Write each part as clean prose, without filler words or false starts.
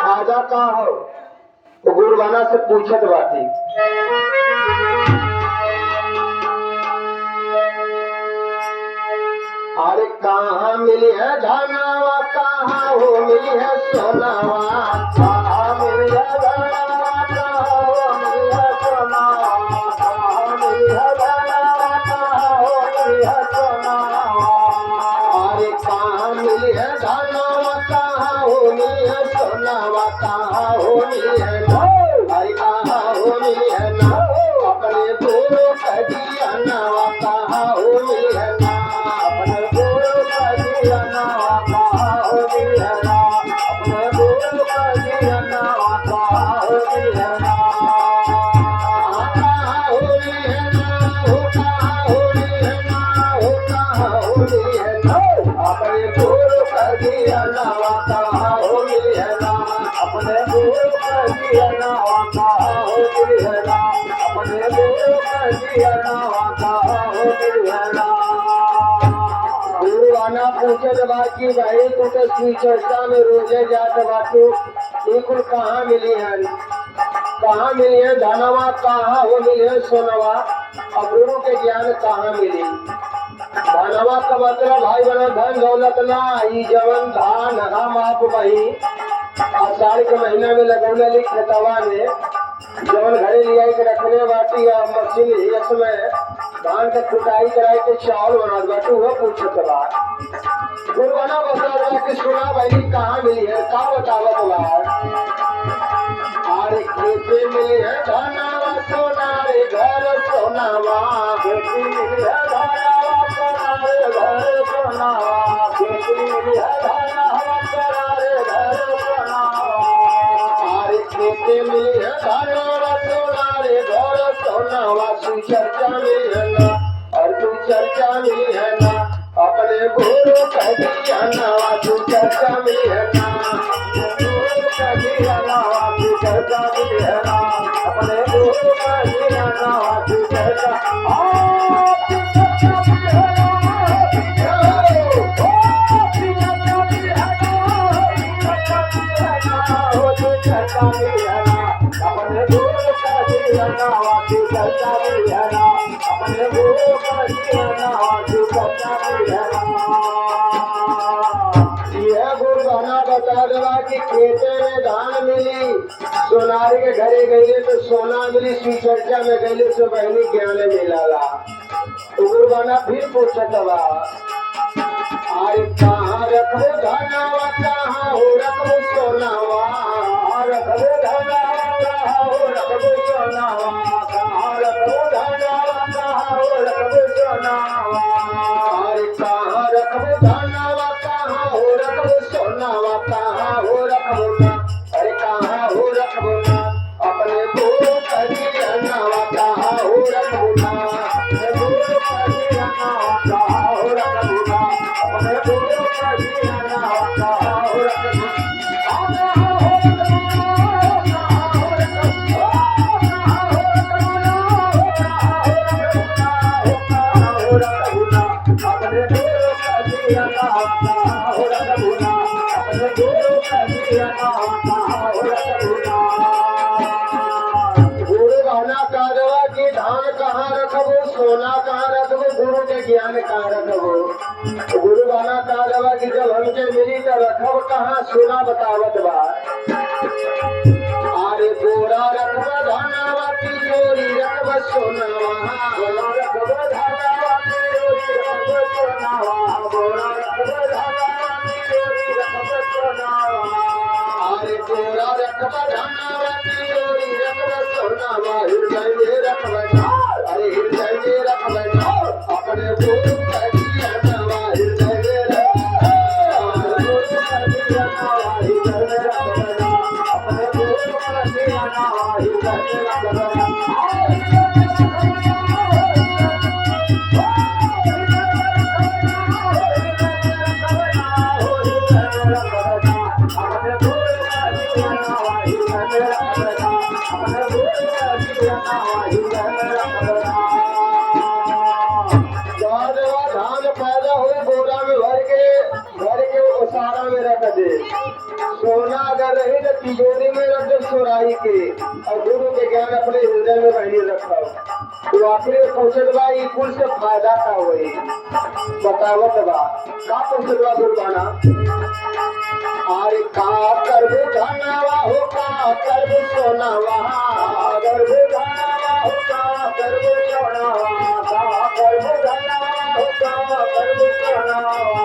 खाजा का हो तो गुरुवाना से पूछत बाती। अरे कहाँ मिली है धनवा, कहाँ हो मिली है सोनावा, कहाँ मिली है धनवा, कहाँ हो मिली है सोनावा, कहाँ मिली है धनवा, कहाँ हो मिली है सोनावा। अरे कहाँ मिली है धनवा, कहाँ हो मिली है सोनावा, कहाँ हो मिली है ना, अरे कहाँ हो मिली है ना, अपने गुरु कदिया नवा, कहाँ हो मिली है ना, अपने गुरु कदिया नवा, कहाँ हो मिली है ना, अपने गुरु कदिया नवा, कहाँ हो मिली है ना, कहाँ हो मिली है ना, हो कहाँ हो मिली है ना, हो कहाँ हो मिली है ना, अपने गुरु कदिया नवा, कहाँ हो मिली है ना, अपने गुरु कदिया नवा, कहाँ हो मिली है ना, अपने गुरु कदिया नवा, कहाँ हो मिली है ना। गुरु आना पूछत बाकी भाई तू तो श्री चर्चा में रोजे जात बाटू, ये कुल कहाँ मिली है, कहाँ मिली है धनवा, कहाँ हो मिली है सोनवा, अब गुरु के ज्ञान कहाँ मिली। धनवा का मतलब भाई बना धन दौलत ना, ई जवन धान हम आप वही आषाढ़ के महीना में लगौले ली खेतवा में, जवन घरे लिया के रखने बाटी या मशीन इसमें धान के कुटाई कराई के चावल बना बाटू वो पूछत बा। गुरुवाना बता कि सुना भाई कहाँ मिली है, का बतावत बा। अरे खेते मिली है धनवा सोना रे घर सोनावा, खेती मिली है धनवा सोना रे घर सोनावा, खेती मिली है धनवा सोना रे घर सोनावा। अरे खेते मिली है धनवा सोना रे घर सोनावा, तू चर्चा मिली है ना, और तू चर्चा मिली है ना, अपने गुरु कदिया नवा, तू चर्चा मिली है ना, गुरु कदिया नवा, तू चर्चा मिली है ना, अपने गुरु कदिया नवा, तू चर्चा अपने गुरु कदिया नवा, तू चर्चा मिली है ना, अपने गुरु कदिया नवा, तू चर्चा मिली है ना। यह गुरुवाना बता देवा कि खेते में धान मिली, सोनारी के घरे गईले तो सोना मिली, श्री चर्चा में गईले तो बहनी ज्ञान मिलाला। तो गुरुवाना फिर पूछत बा, अरे कहाँ रखो धनवा, कहाँ हो रखो सोनावा, रखो धनवा, कहाँ हो रखो सोनावा, कहाँ रखो धनवा, कहाँ हो रखो सोनावा। अरे कहाँ रखो धनवा, कहाँ हो रखो सोनावा, कहाँ हो रखो ना, अरे कहाँ हो रखो ना, अपने गुरु कदिया नवा, कहाँ हो रखो ना, अपने गुरु कदिया नवा, कहाँ हो रखो ना, अपने गुरु कदिया नवा, कहाँ हो रखो ना। सोना कहाँ रखबो, गुरु के ज्ञान कहाँ रखबो। गुरु गाना कहा जावा कि जब हमके मिली तो रखब कहाँ, सोना बतावत बा। अरे बोरा रखबा धनवा की चोरी रखबा सोनावा, बोरा रखबा धनवा की चोरी रखबा सोनावा, बोरा रखबा धनवा की चोरी रखबा सोनावा। अरे बोरा रखबा धनवा की चोरी रखबा सोनावा, हृदय में रखबा, अरे हृदय में रखबा अपने गुरु कदिया नवा, हृदय में रखबा, गुरु कदिया नवा, हृदय में रखबा, अपने गुरु कदिया नवा, हृदय में रखबा। धान पैदा हुई बोरा में भर के उसारा में रख दे। सोना अगर रही तो तिजोरी में रख दे सोराई के और गुरु के ज्ञान अपने हृदय में बहनी रखो तो आखिर में पहुंचत बा ई कुल से फायदा का होई बतावत बा का पहुंचत बा गुरबाना अरे का करबे धनवा हो का करबे सोनावा करबे धनवा हो का करबे सोनावा का करबे धनवा हो का करबे सोनावा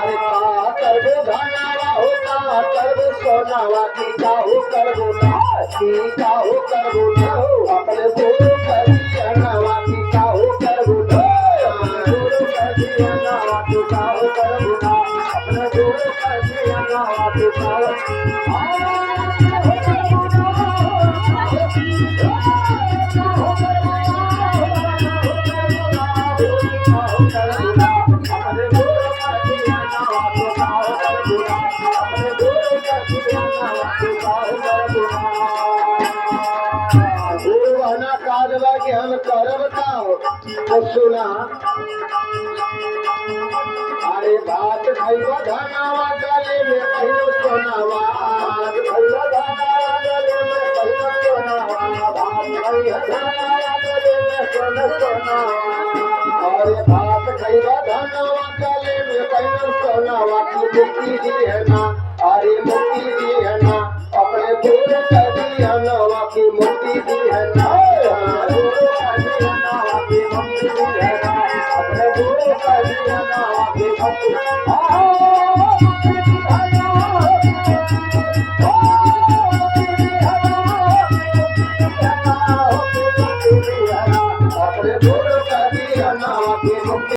अरे का करबे धनवा हो का करबे सोनावा की का हो करबो ना की का हो करबो ना अपने गुरु करिया नवा की का हो करबो ना गुरु करिया नवा की का हो करबो ना अपने गुरु करिया नवा की का हो कि हम करब का सुना अरे बात खैबा धनावा गले में पहिलो सोनावा खैबा धनावा गले में पहिलो सोनावा बात खैबा धनावा गले में सोनावा अरे बात खैबा धनावा गले में पहिलो सोनावा की मुक्ति दी है ना अरे मुक्ति दी है ना अपने गुरु का दी है नवा की मुक्ति दी है ना गुरु का दी है नवा की मुक्ति दी है ना अपने गुरु का दी है नवा की मुक्ति